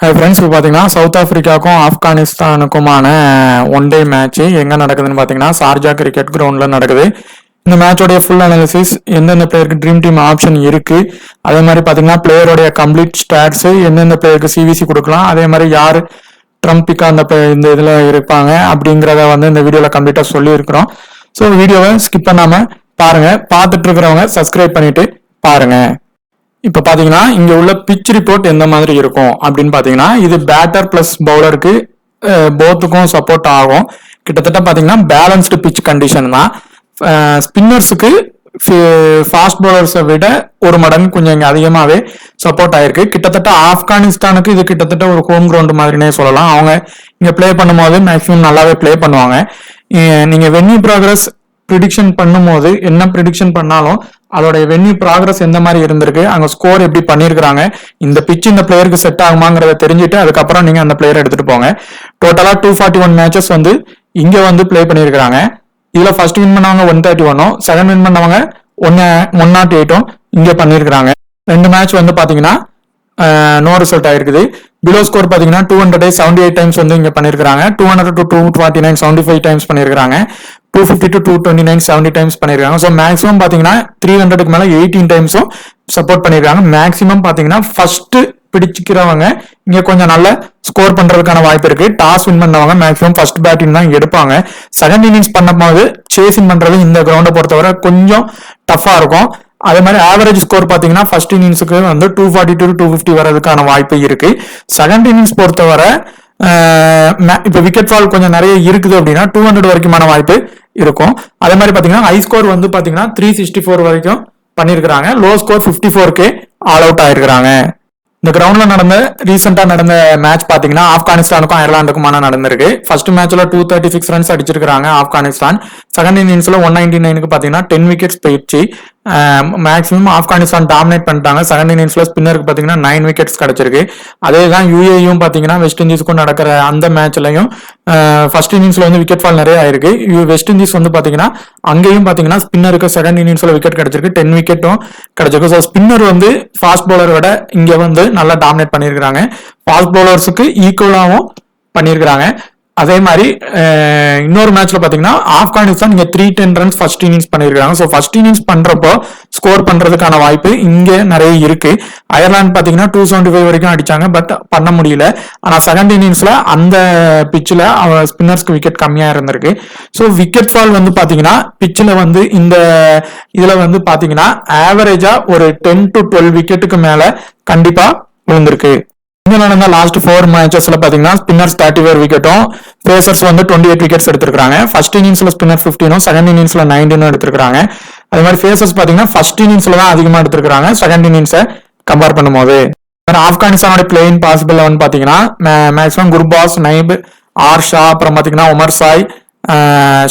Hi friends, இப்போ பார்த்தீங்கன்னா south ஆஃப்ரிக்காவுக்கும் ஆப்கானிஸ்தானுக்குமான one day match எங்கே நடக்குதுன்னு பார்த்தீங்கன்னா சார்ஜா கிரிக்கெட் கிரவுண்டில் நடக்குது. இந்த மேட்சோடைய ஃபுல் அனாலிசிஸ், எந்தெந்த பிளேயருக்கு ட்ரீம் டீம் ஆப்ஷன் இருக்குது, அதே மாதிரி பார்த்தீங்கன்னா பிளேயருடைய கம்ப்ளீட் ஸ்டாட்ஸு, எந்தெந்த பிளேயருக்கு சிவிசி கொடுக்கலாம், அதே மாதிரி யார் ட்ரம்ப் பிக்கா இந்த இதில் இருப்பாங்க அப்படிங்கிறத இந்த வீடியோவில் கம்ப்ளீட்டாக சொல்லியிருக்கிறோம். ஸோ வீடியோவை ஸ்கிப் பண்ணாமல் பாருங்கள். பார்த்துட்டு இருக்கிறவங்க சப்ஸ்கிரைப் பண்ணிவிட்டு பாருங்கள். இப்போ பார்த்தீங்கன்னா இங்கே உள்ள பிச் ரிப்போர்ட் எந்த மாதிரி இருக்கும் அப்படின்னு பார்த்தீங்கன்னா, இது பேட்டர் ப்ளஸ் பவுலருக்கு போத்துக்கும் சப்போர்ட் ஆகும். கிட்டத்தட்ட பார்த்தீங்கன்னா பேலன்ஸ்டு பிச் கண்டிஷன் தான். ஸ்பின்னர்ஸுக்கு ஃபாஸ்ட் பவுலர்ஸை விட ஒரு மடங்கு கொஞ்சம் இங்கே அதிகமாகவே சப்போர்ட் ஆயிருக்கு. கிட்டத்தட்ட ஆப்கானிஸ்தானுக்கு இது கிட்டத்தட்ட ஒரு ஹோம் கிரவுண்ட் மாதிரினே சொல்லலாம். அவங்க இங்கே பிளே பண்ணும்போது மேக்ஸிமம் நல்லாவே பிளே பண்ணுவாங்க. நீங்கள் வென்யூ ப்ராக்ரஸ் ப்ரிடிக்ஷன் பண்ணும்போது என்ன ப்ரிடிக்ஷன் பண்ணாலும் அதோடைய வென்யூ ப்ராக்ரஸ் எந்த மாதிரி இருந்திருக்கு, அங்க ஸ்கோர் எப்படி பண்ணிருக்காங்க, இந்த பிச் இந்த பிளேயருக்கு செட் ஆகுமாங்கிறத தெரிஞ்சுட்டு அதுக்கப்புறம் நீங்க அந்த பிளேயர் எடுத்துட்டு போங்க. டோட்டலா 241 மேட்சஸ் இங்க பிளே பண்ணிருக்காங்க. இதுல ஃபர்ஸ்ட் வின் பண்ணவங்க 131, செகண்ட் வின் பண்ணவங்க 108 இங்க பண்ணிருக்காங்க. ரெண்டு மேட்ச் பாத்தீங்கன்னா நோ ரிசல்ட் ஆயிருக்குது. பிலோ ஸ்கோர் பாத்தீங்கன்னா 278 டைம்ஸ் இங்க பண்ணிருக்காங்க. 200 to 249 75 டைம்ஸ் பண்ணிருக்காங்க. 250 to 229 70 டைம்ஸ் பண்ணிருக்காங்க. ஸோ மேக்ஸிமம் பாத்தீங்கன்னா 300க்கு மேல 18 டைம்ஸும் சப்போர்ட் பண்ணிருக்காங்க. மேக்ஸிமம் பாத்தீங்கன்னா ஃபர்ஸ்ட் பிடிச்சிக்கிறவங்க இங்க கொஞ்சம் நல்ல ஸ்கோர் பண்றதுக்கான வாய்ப்பு இருக்கு. டாஸ் வின் பண்ணவங்க மேக்ஸிமம் ஃபர்ஸ்ட் பேட்டிங் தான் எடுப்பாங்க. செகண்ட் இன்னிங்ஸ் பண்ணும்போது சேசிங் பண்றது இந்த கிரவுண்டை பொறுத்தவரை கொஞ்சம் டஃபா இருக்கும். அதே மாதிரி ஆவரேஜ் ஸ்கோர் பாத்தீங்கன்னா ஃபர்ஸ்ட் இன்னிங்ஸுக்கு 240 to 250 வரதுக்கான வாய்ப்பு இருக்கு. செகண்ட் இன்னிங்ஸ் பொறுத்தவரை இப்ப விக்கெட் ஃபால் கொஞ்சம் நிறைய இருக்குது அப்படின்னா 200 வரைக்குமான வாய்ப்பு இருக்கும். அதே மாதிரி பாத்தீங்கன்னா ஹை ஸ்கோர் பாத்தீங்கன்னா 364 வரைக்கும் பண்ணிருக்காங்க. லோ ஸ்கோர் 54க்கு ஆல் அவுட் ஆயிருக்காங்க. இந்த கிரவுண்ட்ல ரீசெண்டா நடந்த மேட்ச் பாத்தீங்கன்னா ஆப்கானிஸ்தானுக்கும் அயர்லாந்துக்குமான நடந்திருக்கு. ஃபர்ஸ்ட் மேட்ச்ல 236 ரன்ஸ் அடிச்சிருக்காங்க ஆப்கானிஸ்தான். செகண்ட் இன்னிங்ஸ்ல 199க்கு பாத்தீங்கன்னா 10 விக்கெட்ஸ் போயிடுச்சு. மேக்ஸிமம் ஆப்கானிஸ்தான் டாமினேட் பண்ணிட்டாங்க. செகண்ட் இன்னிங்ஸ்ல ஸ்பின்னருக்கு பாத்தீங்கன்னா 9 விக்கெட்ஸ் கிடைச்சிருக்கு. அதேதான் யூஏயும் பாத்தீங்கன்னா வெஸ்ட் இண்டீஸ்க்கும் நடக்கிற அந்த மேட்ச்லயும் ஃபர்ஸ்ட் இன்னிங்ஸ்ல விக்கெட் ஃபால் நிறைய ஆயிருக்கு. வெஸ்ட் இண்டீஸ் பாத்தீங்கன்னா அங்கேயும் பாத்தீங்கன்னா ஸ்பின்னருக்கு செகண்ட் இன்னிங்ஸ்ல விக்கெட் கிடைச்சிருக்கு, 10 விக்கெட்டும் கிடைச்சிருக்கு. ஸோ ஸ்பின்னர் ஃபாஸ்ட் பவுலர் விட இங்க நல்லா டாமினேட் பண்ணிருக்காங்க. ஃபாஸ்ட் பவுலர்ஸுக்கு ஈக்குவலாகவும் பண்ணிருக்காங்க. அதே மாதிரி இன்னொரு மேட்ச்ல பாத்தீங்கன்னா ஆப்கானிஸ்தான் இங்க 310 ரன்ஸ் ஃபர்ஸ்ட் இன்னிங்ஸ் பண்ணிருக்காங்க. ஸோ ஃபர்ஸ்ட் இன்னிங்ஸ் பண்றப்போ ஸ்கோர் பண்றதுக்கான வாய்ப்பு இங்க நிறைய இருக்கு. அயர்லாந்து பாத்தீங்கன்னா 275 வரைக்கும் அடிச்சாங்க, பட் பண்ண முடியல. ஆனா செகண்ட் இன்னிங்ஸ்ல அந்த பிச்சில் ஸ்பின்னர்ஸ்க்கு விக்கெட் கம்மியா இருந்திருக்கு. ஸோ விக்கெட் ஃபால் பாத்தீங்கன்னா பிச்சில் இந்த இதுல பாத்தீங்கன்னா ஆவரேஜா ஒரு 10 to 12 விக்கெட்டுக்கு மேல கண்டிப்பா விழுந்திருக்கு. இங்க நடந்த லாஸ்ட் 4 மேட்சஸ்ல பாத்தீங்கன்னா ஸ்பின்னர்ஸ் 34 விக்கெட்டும் பேசர்ஸ் 28 விக்கெட்ஸ் எடுத்திருக்காங்க. ஃபர்ஸ்ட் இன்னிங்ஸ்ல ஸ்பின்னர் 15, செகண்ட் இன்னிங்ஸ்ல 19 எடுத்திருக்காங்க. அதே மாதிரி பேசர்ஸ் பாத்தீங்கன்னா ஃபர்ஸ்ட் இன்னிங்ஸ்ல தான் அதிகமா எடுத்திருக்காங்க செகண்ட் இன்னிங்ஸை கம்பேர் பண்ணும்போது. ஆப்கானிஸ்தானோட பிளேயிங் பாசிபிள் பாத்தீங்கன்னா மேக்ஸிமம் குர்பாஸ், நைப், ஆர்ஷா, அப்புறம் பாத்தீங்கன்னா உமர் சாய்,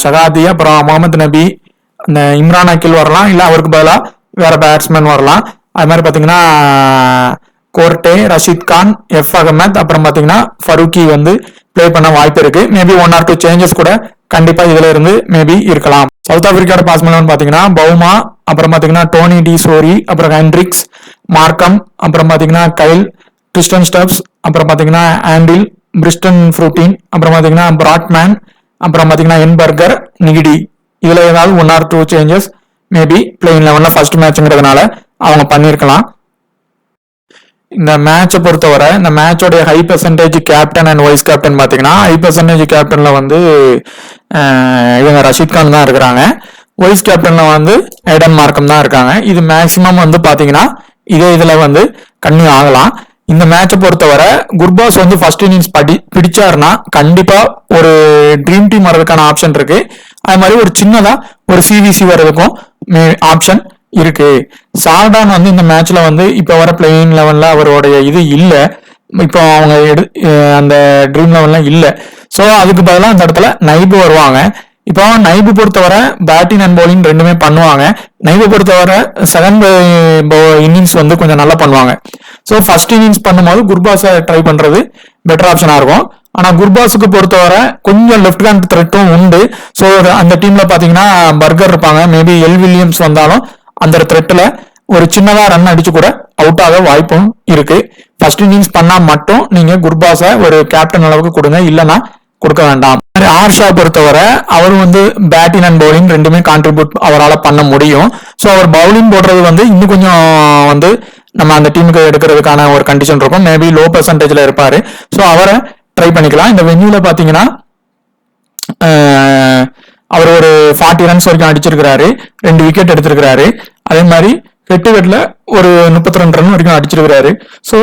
ஷகாதி, அப்புறம் முகமது நபி, இந்த இம்ரான் அகில் வரலாம், இல்ல அவருக்கு பதிலாக வேற பேட்ஸ்மேன் வரலாம். அது மாதிரி பாத்தீங்கன்னா கோர்டே, ரஷீத் கான், எஃப் அகமத், அப்புறம் பாத்தீங்கன்னா ஃபரூக்கி பிளே பண்ண வாய்ப்பு இருக்கு. மேபி 1 or 2 சேஞ்சஸ் கூட கண்டிப்பா இதுல இருந்து மேபி இருக்கலாம். சவுத் ஆப்பிரிக்காவோட பாஸ்மேன் பாத்தீங்கன்னா பவுமா, அப்புறம் பாத்தீங்கன்னா டோனி டி சோரி, அப்புறம் ஹென்ட்ரிக்ஸ், மார்க்கம், அப்புறம் பாத்தீங்கன்னா கைல், கிறிஸ்டன் ஸ்டப்ஸ், அப்புறம் பாத்தீங்கன்னா ஆண்டில், பிரிஸ்டன் ஃப்ரூட்டின், அப்புறம் பாத்தீங்கன்னா பிராட்மேன், அப்புறம் பாத்தீங்கன்னா என்பர்கர், நிகிடி. இதுல ஏதாவது 1 or 2 changes maybe playing 11 first மேட்ச்ங்கிறதுனால அவங்க பண்ணிருக்கலாம். இந்த மேட்சை பொறுத்தவரை இந்த மேட்சோட high percentage captain and vice captain பாத்தீங்கன்னா ஹை பெர்சன்டேஜ் கேப்டன்ல இவங்க ரஷீத் கான் தான் இருக்கிறாங்க. வைஸ் கேப்டன்ல ஏடன் மார்க்கம் தான் இருக்காங்க. இது மேக்சிமம் பாத்தீங்கன்னா இதே இதுல கன்னியூ ஆகலாம். இந்த மேட்சை பொறுத்தவரை குர்பாஸ் ஃபர்ஸ்ட் இன்னிங்ஸ் பிடிச்சாருன்னா கண்டிப்பா ஒரு ட்ரீம் டீம் வர்றதுக்கான ஆப்ஷன் இருக்கு. அது மாதிரி ஒரு சின்னதா ஒரு சிவிசி வர்றதுக்கும் ஆப்ஷன் இருக்கு. சால்டான் இந்த மேட்ச்ல இப்ப வர பிளேயிங் லெவல்ல அவருடைய இது இல்ல, இப்போ அவங்க அந்த ட்ரீம் லெவல்ல இல்ல. சோ அதுக்கு பதிலாக அந்த இடத்துல நைபு வருவாங்க. இப்போ நைபு பொறுத்தவரை பேட்டிங் அண்ட் பவுலிங் ரெண்டுமே பண்ணுவாங்க. நைபு பொறுத்தவரை செகண்ட் இன்னிங்ஸ் கொஞ்சம் நல்லா பண்ணுவாங்க. ஸோ ஃபர்ஸ்ட் இன்னிங்ஸ் பண்ணும்போது குர்பாஸை ட்ரை பண்றது பெட்டர் ஆப்ஷனா இருக்கும். ஆனா குர்பாஸுக்கு பொறுத்தவரை கொஞ்சம் லெஃப்ட் ஹேண்ட் த்ரெட்டும் உண்டு. ஸோ அந்த டீம்ல பாத்தீங்கன்னா பர்கர் இருப்பாங்க. மேபி எல் வில்லியம்ஸ் வந்தாலும் அந்த த்ரெட்ல ஒரு சின்னதா ரன் அடிச்சு கூட அவுட் ஆக வாய்ப்பும் இருக்கு. ஃபர்ஸ்ட் இன்னிங்ஸ் பண்ணா மட்டும் நீங்க குர்பாஸை ஒரு கேப்டன் அளவுக்கு கொடுங்க, இல்லைன்னா கொடுக்க வேண்டாம். ஆர்ஷா பொறுத்தவரை அவர் வந்து பேட்டிங் அண்ட் பவுலிங் ரெண்டுமே கான்ட்ரிபியூட் அவரால் பண்ண முடியும். ஸோ அவர் பவுலிங் போடுறது வந்து இன்னும் கொஞ்சம் வந்து நம்ம அந்த டீமுக்கு எடுக்கிறதுக்கான ஒரு கண்டிஷன் இருக்கும். மேபி லோ பெர்சன்டேஜ்ல இருப்பாரு. ஸோ அவரை ட்ரை பண்ணிக்கலாம். இந்த வென்யூல பாத்தீங்கன்னா அவர் ஒரு 40 ரன்ஸ் வரைக்கும் அடிச்சிருக்கிறாரு, 2 விக்கெட் எடுத்திருக்கிறாரு. அதே மாதிரி ஹெட் விக்கெட்ல ஒரு 32 ரன் வரைக்கும் அடிச்சிருக்கிறாரு. ஸோ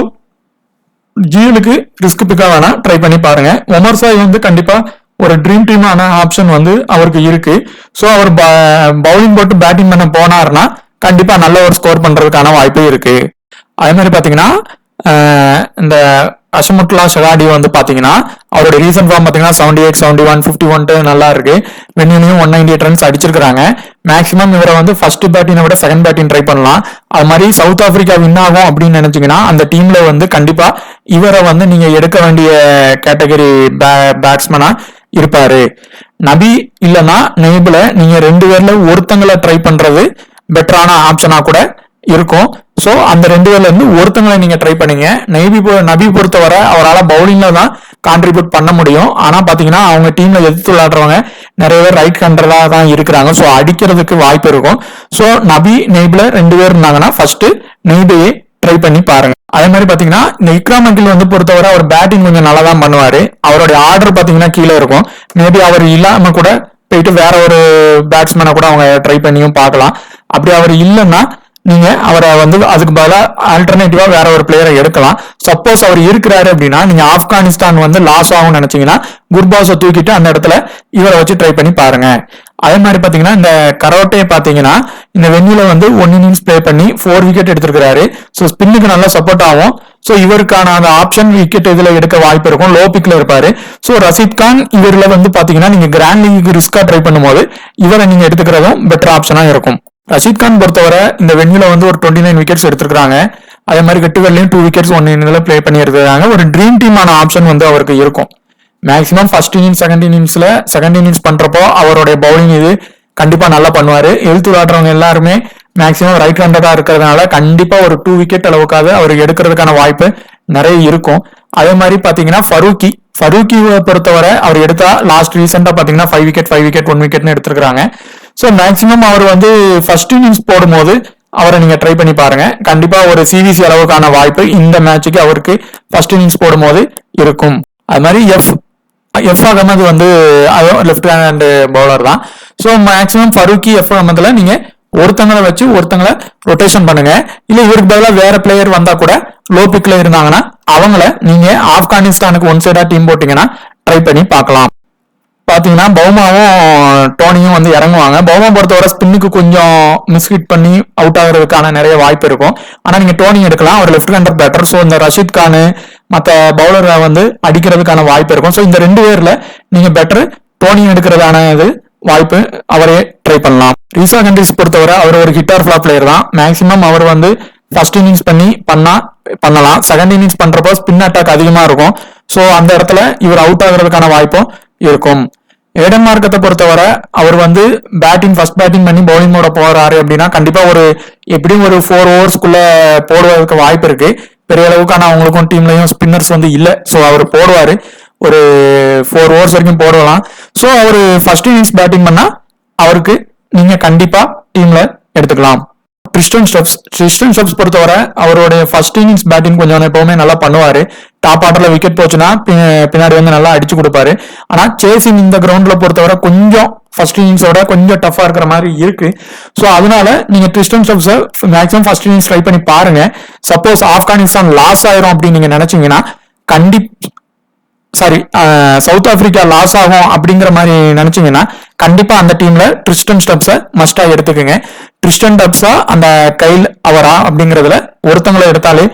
ஜிஎலுக்கு ரிஸ்க் பிக்கா வேணா ட்ரை பண்ணி பாருங்க. ஒமர் சாய் வந்து கண்டிப்பா ஒரு ட்ரீம் டீமான ஆப்ஷன் வந்து அவருக்கு இருக்கு. ஸோ அவர் பவுலிங் போட்டு பேட்டிங் பண்ண போனார்னா கண்டிப்பா நல்ல ஒரு ஸ்கோர் பண்றதுக்கான வாய்ப்பு இருக்கு. அதே மாதிரி பாத்தீங்கன்னா இந்த அஷமுட்லா ஷகாடி வந்து பாத்தீங்கன்னா அவரோட ரீசன்ட் ஃபார்ம் பாத்தீங்கன்னா 78, 71, 51 நல்லா இருக்கு. வென்யூலையும் 198 ரன்ஸ் அடிச்சிருக்காங்க. மேக்ஸிமம் இவரை வந்து ஃபர்ஸ்ட் பேட்டிங்கை விட செகண்ட் பேட்டிங் ட்ரை பண்ணலாம். அது மாதிரி சவுத் ஆப்பிரிக்கா வின் ஆகும் அப்படின்னு நினைச்சீங்கன்னா அந்த டீம்ல வந்து கண்டிப்பா இவரை வந்து நீங்க எடுக்க வேண்டிய கேட்டகரி பேட்ஸ்மேனா இருப்பாரு. நபி இல்லைன்னா நெய்பில் நீங்க 2 பேர்ல ஒருத்தங்களை ட்ரை பண்றது பெட்டரான ஆப்ஷனா கூட இருக்கும். சோ அந்த 2 பேர்ல இருந்து ஒருத்தங்களை நீங்க ட்ரை பண்ணீங்க. நபி பொறுத்தவரை அவரால் பவுலிங்ல தான் கான்ட்ரிபியூட் பண்ண முடியும். ஆனா பாத்தீங்கன்னா அவங்க டீம்ல எதிர்த்து விளையாடுறவங்க நிறைய பேர் ரைட் ஹேண்டரா தான் இருக்கிறாங்க. சோ அடிக்கிறதுக்கு வாய்ப்பு இருக்கும். சோ நபி நெய்பில் 2 பேர் இருந்தாங்கன்னா ஃபர்ஸ்ட் நெய்பையே ட்ரை பண்ணி பாருங்க. அதே மாதிரி பாத்தீங்கன்னா இந்த இக்ராம் அகில் வந்து பொறுத்தவரை அவர் பேட்டிங் கொஞ்சம் நல்லா தான் பண்ணுவாரு. அவருடைய ஆர்டர் பாத்தீங்கன்னா கீழே இருக்கும். மேபி அவர் இல்லாம கூட போயிட்டு வேற ஒரு பேட்ஸ்மேனை கூட அவங்க ட்ரை பண்ணியும் பார்க்கலாம். அப்படி அவர் இல்லைன்னா நீங்க அவரை வந்து அதுக்கு பதிலாக ஆல்டர்னேட்டிவா வேற ஒரு பிளேயரை எடுக்கலாம். சப்போஸ் அவர் இருக்கிறாரு அப்படின்னா நீங்க ஆப்கானிஸ்தான் வந்து லாஸ் ஆகும்னு நினைச்சீங்கன்னா குர்பாஸை தூக்கிட்டு அந்த இடத்துல இவரை வச்சு ட்ரை பண்ணி பாருங்க. அதே மாதிரி பாத்தீங்கன்னா இந்த கரோட்டே பாத்தீங்கன்னா இந்த வென்யூல வந்து 1 இன்னிங்ஸ் பிளே பண்ணி 4 விக்கெட் எடுத்திருக்கிறாரு. ஸோ ஸ்பின்னுக்கு நல்லா சப்போர்ட் ஆகும். ஸோ இவருக்கான அந்த ஆப்ஷன் விக்கெட் இதுல எடுக்க வாய்ப்பு இருக்கும். லோ பிக்ல இருப்பாரு. ஸோ ரஷீத் கான் இவர்ல வந்து பாத்தீங்கன்னா நீங்க கிராண்ட் லீக்கு ரிஸ்கா ட்ரை பண்ணும்போது இவரை நீங்க எடுத்துக்கிறதும் பெட்டர் ஆப்ஷனா இருக்கும். ரஷீத் கான் பொறுத்தவரை இந்த வென்யூல வந்து ஒரு 29 விக்கெட்ஸ் எடுத்திருக்காங்க. அதே மாதிரி கட்டுகள்லயும் 2 விக்கெட்ஸ் 1 இன்னிங்ஸ்ல பிளே பண்ணி எடுத்திருக்காங்க. ஒரு ட்ரீம் டீமான ஆப்ஷன் வந்து அவருக்கு இருக்கும். Maximum first innings second innings பண்றப்போ அவருடைய பவுலிங் இது கண்டிப்பா நல்லா பண்ணுவாரு. எழுத்து விளையாடுறவங்க எல்லாருமே மேக்ஸிமம் ரைட் ஹேண்டரா இருக்கிறதுனால கண்டிப்பா ஒரு 2 விக்கெட் அளவுக்காவது அவர் எடுக்கிறதுக்கான வாய்ப்பு நிறைய இருக்கும். அதே மாதிரி பாத்தீங்கன்னா ஃபரூக்கி பொறுத்தவரை அவர் எடுத்தா லாஸ்ட் ரீசெண்டா பாத்தீங்கன்னா 5 விக்கெட் 1 விக்கெட்னு எடுத்திருக்காங்க. ஸோ மேக்ஸிமம் அவர் வந்து ஃபர்ஸ்ட் இன்னிங்ஸ் போடும்போது அவரை நீங்க ட்ரை பண்ணி பாருங்க. கண்டிப்பா ஒரு சிவிசி அளவுக்கான வாய்ப்பு இந்த மேட்சுக்கு அவருக்கு ஃபர்ஸ்ட் இன்னிங்ஸ் போடும்போது இருக்கும். அது மாதிரி எஃப் அகமது வந்து லெஃப்ட் ஹேண்ட் பவுலர் தான். ஸோ மேக்ஸிமம் ஃபரூக்கி எஃப் அகமதுல நீங்க ஒருத்தங்களை வச்சு ஒருத்தங்களை ரொட்டேஷன் பண்ணுங்க. இல்ல இவருக்கு பதிலாக வேற பிளேயர் வந்தா கூட லோ பிக்ல இருந்தாங்கன்னா அவங்கள நீங்க ஆப்கானிஸ்தானுக்கு ஒன் சைடா டீம் போட்டீங்கன்னா ட்ரை பண்ணி பார்க்கலாம். பாத்தீங்கன்னா பவுமாவும் டோனியும் வந்து இறங்குவாங்க. பவுமா பொறுத்தவரை ஸ்பின்னுக்கு கொஞ்சம் மிஸ்ஹிட் பண்ணி அவுட் ஆகுறதுக்கான நிறைய வாய்ப்பு இருக்கும். ஆனா நீங்க டோனி எடுக்கலாம், அவர் லெஃப்ட் ஹேண்டர் பேட்டர். ஸோ இந்த ரஷீத் கான் மற்ற பவுலரை வந்து அடிக்கிறதுக்கான வாய்ப்பு இருக்கும். ஸோ இந்த 2 பேர்ல நீங்க பெட்டர் டோனி எடுக்கிறதான வாய்ப்பு அவரே ட்ரை பண்ணலாம். ரீசா ஹென்ரிஸ் பொறுத்தவரை அவர் ஒரு ஹிட் ஆர் ஃபிளாப் பிளேயர் தான். மேக்சிமம் அவர் வந்து ஃபர்ஸ்ட் இன்னிங்ஸ் பண்ணலாம். செகண்ட் இன்னிங்ஸ் பண்றப்போ ஸ்பின் அட்டாக் அதிகமா இருக்கும். ஸோ அந்த இடத்துல இவர் அவுட் ஆகுறதுக்கான வாய்ப்பும் இருக்கும். ஏடன் மார்க்கத்தை பொறுத்தவரை அவர் வந்து ஃபர்ஸ்ட் பேட்டிங் பண்ணி பவுலிங் மோட போறாரு அப்படின்னா கண்டிப்பா எப்படியும் ஒரு 4 ஓவர்ஸ்க்குள்ள போடுவதற்கு வாய்ப்பு இருக்கு. பெரிய அளவுக்கான அவங்களுக்கும் டீம்லயும் ஸ்பின்னர்ஸ் வந்து இல்ல. ஸோ அவர் போடுவாரு, ஒரு 4 ஓவர்ஸ் வரைக்கும் போடலாம். ஸோ அவர் ஃபர்ஸ்ட் இன்னிங்ஸ் பேட்டிங் பண்ணா அவருக்கு நீங்க கண்டிப்பா டீம்ல எடுத்துக்கலாம். கிறிஸ்டன் ஸ்டெப்ஸ் பொறுத்தவரை அவருடைய ஃபர்ஸ்ட் இன்னிங்ஸ் பேட்டிங் கொஞ்சம் எப்பவுமே நல்லா பண்ணுவாரு. டாப் ஆர்டர்ல விக்கெட் போச்சுன்னா பின்னாடி வந்து நல்லா அடிச்சு கொடுப்பாரு. ஆனா சேசிங் இந்த கிரவுண்ட்ல பொறுத்தவரை கொஞ்சம் ஃபர்ஸ்ட் இன்னிங்ஸோட கொஞ்சம் டஃபா இருக்கிற மாதிரி இருக்கு. ஸோ அதனால நீங்க கிறிஸ்டன் ஸ்டெப்ஸை மேக்ஸிமம் ஃபர்ஸ்ட் இன்னிங்ஸ் ட்ரை பண்ணி பாருங்க. சப்போஸ் ஆப்கானிஸ்தான் லாஸ் ஆயிரும் அப்படின்னு நீங்க நினைச்சீங்கன்னா சவுத் ஆப்பிரிக்கா லாஸ் ஆகும் அப்படிங்கிற மாதிரி நினைச்சீங்கன்னா கண்டிப்பா அந்த டீம்ல கிறிஸ்டன் ஸ்டெப்ஸை மஸ்டா எடுத்துக்கோங்க. கிறிஸ்டன் ஸ்டெப்ஸா அந்த கைல் அவரா அப்படிங்கறதுல ஒருத்தங்களை எடுத்தாலே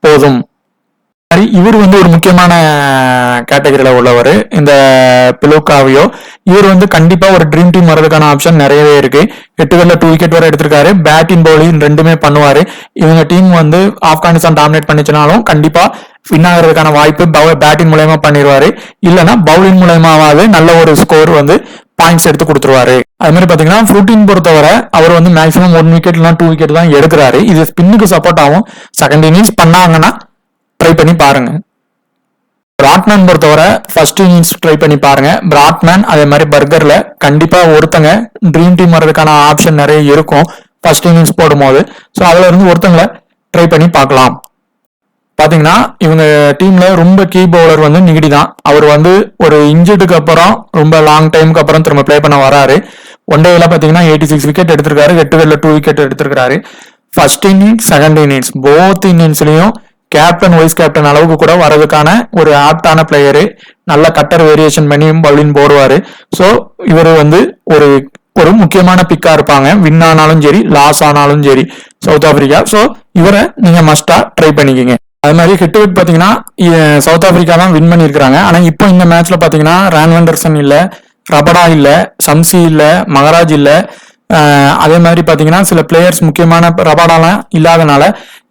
போதும். இவர் வந்து ஒரு முக்கியமான கேட்டகரியில உள்ளவர். இந்த பிலோகாவியோ இவர் வந்து கண்டிப்பா ஒரு ட்ரீம் டீம் வர்றதுக்கான ஆப்ஷன் நிறையவே இருக்கு. 8 ஓவர்ல 2 விக்கெட் வரை எடுத்திருக்காரு. பேட்டிங் பவுலிங் ரெண்டுமே பண்ணுவாரு. இவங்க டீம் வந்து ஆப்கானிஸ்தான் டாமினேட் பண்ணிச்சுனாலும் கண்டிப்பா வின் ஆகிறதுக்கான வாய்ப்பு பேட்டிங் மூலயமா பண்ணிடுவாரு. இல்லைன்னா பவுலிங் மூலயமாவது நல்ல ஒரு ஸ்கோர் வந்து பாயிண்ட்ஸ் எடுத்து கொடுத்துருவாரு. அது மாதிரி பாத்தீங்கன்னா ஃப்ரூட்டின் பொறுத்தவரை அவர் வந்து மேக்ஸிமம் 1 விக்கெட் இல்லைன்னா 2 விக்கெட் தான் எடுக்கிறாரு. இது ஸ்பின்னுக்கு சப்போர்ட் ஆகும். செகண்ட் இன்னிங்ஸ் பண்ணாங்கன்னா ட்ரை பண்ணி பாருங்க. பிராட்மேன் பொறுத்தவரை ஃபர்ஸ்ட் இன்னிங்ஸ் ட்ரை பண்ணி பாருங்க. பிராட்மேன் அதே மாதிரி பர்கர்ல கண்டிப்பா ஒருத்தங்க ட்ரீம் டீம் வர்றதுக்கான ஆப்ஷன் நிறைய இருக்கும் ஃபர்ஸ்ட் இன்னிங்ஸ் போடும்போது. ஸோ அதுல இருந்து ஒருத்தங்களை ட்ரை பண்ணி பார்க்கலாம். பாத்தீங்கன்னா இவங்க டீம்ல ரொம்ப கீ பவுலர் வந்து நிகிடி தான். அவர் வந்து ஒரு இன்ஜுரிக்கு அப்புறம் ரொம்ப லாங் டைமுக்கு அப்புறம் திரும்ப பிளே பண்ண வராரு. ஒன் டேல பாத்தீங்கன்னா 86 விக்கெட் எடுத்திருக்காரு, 8 விக்கெட்ல 2 விக்கெட் எடுத்திருக்காரு. First innings second innings both இன்னிங்ஸ்லயும் கேப்டன் வைஸ் கேப்டன் அளவுக்கு கூட வரதுக்கான ஒரு ஆப்டான பிளேயரு. நல்ல கட்டர் வேரியேஷன் பண்ணி பவுலிங் போடுவாரு. ஸோ இவர் வந்து ஒரு ஒரு முக்கியமான பிக்கா இருப்பாங்க. வின் ஆனாலும் சரி லாஸ் ஆனாலும் சரி சவுத் ஆப்பிரிக்கா. ஸோ இவரை நீங்க மஸ்டா ட்ரை பண்ணிக்கங்க. அது மாதிரி ஹெட் டு ஹெட் பாத்தீங்கன்னா சவுத் ஆப்பிரிக்கா தான் வின் பண்ணியிருக்காங்க. ஆனா இப்போ இந்த மேட்ச்ல பாத்தீங்கன்னா ரான் வெண்டர்சன் இல்ல, ரபடா இல்ல, சம்சி இல்ல, மகராஜ் இல்ல. அதே மாதிரி பாத்தீங்கன்னா சில பிளேயர்ஸ் முக்கியமான ரபாடாலாம் இல்லாதனால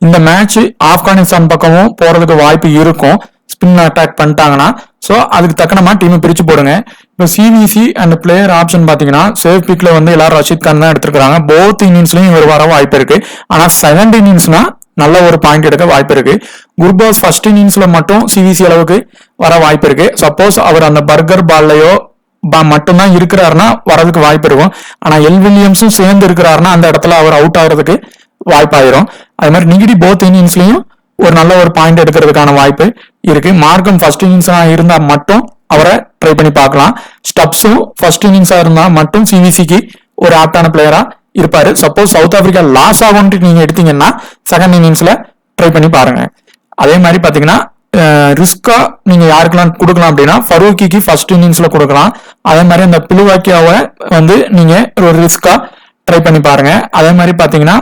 இந்த மேட்ச் ஆப்கானிஸ்தான் பக்கமும் போறதுக்கு வாய்ப்பு இருக்கும் ஸ்பின் அட்டாக் பண்ணிட்டாங்கன்னா. ஸோ அதுக்கு தக்கனமா டீமை பிரிச்சு போடுங்க. இப்போ சிவிசி அண்ட் பிளேயர் ஆப்ஷன் பாத்தீங்கன்னா சேஃப் பிக்ல வந்து எல்லாரும் ரஷீத் கான் தான் எடுத்திருக்காங்க. போத் இன்னிங்ஸ்லயும் இவர் வர வாய்ப்பு இருக்கு. ஆனா செகண்ட் இன்னிங்ஸ்னா நல்ல ஒரு பாயிண்ட் எடுக்க வாய்ப்பு இருக்கு. குர்பாஸ் ஃபர்ஸ்ட் இன்னிங்ஸ்ல மட்டும் சிவிசி அளவுக்கு வர வாய்ப்பு இருக்கு. சப்போஸ் அவர் அந்த பர்கர் பால்லையோ மட்டும்தான் இருக்கிறாருன்னா வரதுக்கு வாய்ப்பு இருக்கும். ஆனா எல் வில்லியம்ஸும் சேர்ந்து இருக்கிறாருன்னா அந்த இடத்துல அவர் அவுட் ஆகிறதுக்கு வாய்ப்பாயிரும். அது மாதிரி நிகிடி போத் இன்னிங்ஸ்லயும் ஒரு நல்ல ஒரு பாயிண்ட் எடுக்கிறதுக்கான வாய்ப்பு இருக்கு. மார்க்கம் ஃபர்ஸ்ட் இன்னிங்ஸா இருந்தா மட்டும் அவரை ட்ரை பண்ணி பார்க்கலாம். ஸ்டப்ஸும் ஃபர்ஸ்ட் இன்னிங்ஸா இருந்தா மட்டும் சிவிசிக்கு ஒரு ஆப்டான பிளேயரா இருப்பாரு. சப்போஸ் சவுத் ஆப்பிரிக்கா லாஸ் ஆகும்னு நீங்க எடுத்தீங்கன்னா செகண்ட் இன்னிங்ஸ்ல ட்ரை பண்ணி பாருங்க. அதே மாதிரி பாத்தீங்கன்னா ரிஸ்கா நீங்க யாருக்கெல்லாம் கொடுக்கலாம் அப்படின்னா ஃபரூக்கிக்கு ஃபர்ஸ்ட் இன்னிங்ஸ்ல கொடுக்கலாம். அதே மாதிரி அந்த பிலுவாக்கியாவை வந்து நீங்க ஒரு ரிஸ்கா ட்ரை பண்ணி பாருங்க. அதே மாதிரி பாத்தீங்கன்னா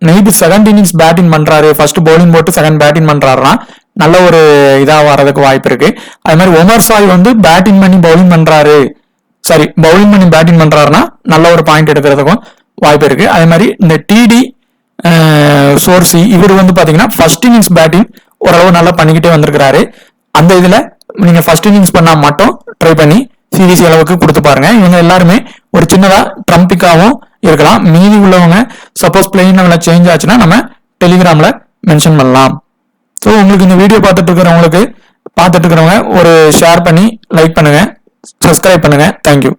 நெய்பு செகண்ட் இன்னிங்ஸ் பேட்டிங் பண்றாரு, ஃபர்ஸ்ட் பவுலிங் போட்டு செகண்ட் பேட்டிங் பண்றாருன்னா நல்ல ஒரு இதா வர்றதுக்கு வாய்ப்பு இருக்கு. அதே மாதிரி ஒமர் சாய் வந்து பேட்டிங் பண்ணி பவுலிங் பண்றாரு, பவுலிங் பண்ணி பேட்டிங் பண்றாருன்னா நல்ல ஒரு பாயிண்ட் எடுக்கிறதுக்கும் வாய்ப்பு இருக்கு. அதே மாதிரி இந்த டிடி சோர்சி இவர் வந்து பாத்தீங்கன்னா ஃபர்ஸ்ட் இன்னிங்ஸ் பேட்டிங் ஓரளவு நல்லா பண்ணிக்கிட்டே வந்திருக்கிறாரு. அந்த இதுல நீங்க ஃபர்ஸ்ட் இன்னிங்ஸ் பண்ணா மட்டும் ட்ரை பண்ணி சிவிசி அளவுக்கு கொடுத்து பாருங்க. இவங்க எல்லாருமே ஒரு சின்னதா ட்ரம்பிக்காவும் இருக்கலாம். மீதி உள்ளவங்க சப்போஸ் பிளேயிங் லெவல்ல சேஞ்ச் ஆச்சுன்னா நம்ம டெலிகிராம்ல மென்ஷன் பண்ணலாம். ஸோ உங்களுக்கு இந்த வீடியோ பார்த்துட்டு இருக்கிறவங்க ஒரு ஷேர் பண்ணி லைக் பண்ணுங்க, சப்ஸ்கிரைப் பண்ணுங்க. தேங்க்யூ.